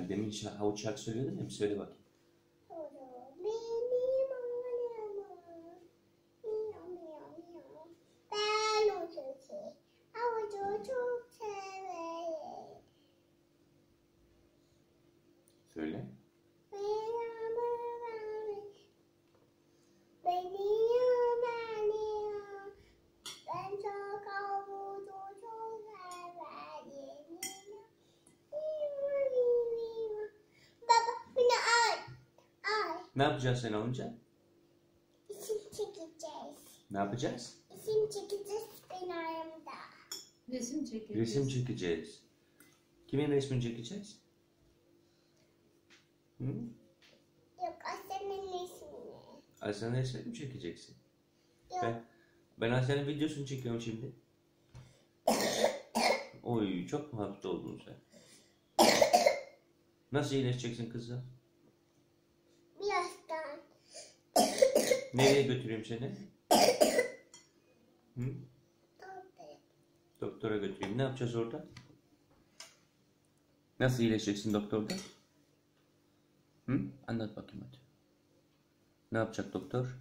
Hani demin havuç şarkı söylüyordun ya, bir söyle bakayım. Benim annem, miyav miyav miyav. Ben o çocuğu, havucu çok severim. Söyle. Ben çok havucu çok severim. Baba bunu al. Al. Ne yapacağız sen alınca? İsim çekeceğiz. Ne yapacağız? İsim çekeceğiz benim ayağımda. Resim çekeceğiz. Resim çekeceğiz. Kimin resmini çekeceğiz? Hı? Yok Aslan'ın ismini. Aslan'ın resmini mi çekeceksin? Yok. Ben Aslan'ın videosunu çekiyorum şimdi. Oy, çok mu hasta oldun sen? Nasıl iyileşeceksin kızım? Birazdan. Nereye götüreyim seni? Hı? Tabii. Doktora götüreyim. Ne yapacağız orada? Nasıl iyileşeceksin doktorda? Hı? Anlat bakayım hadi. Ne yapacak doktor?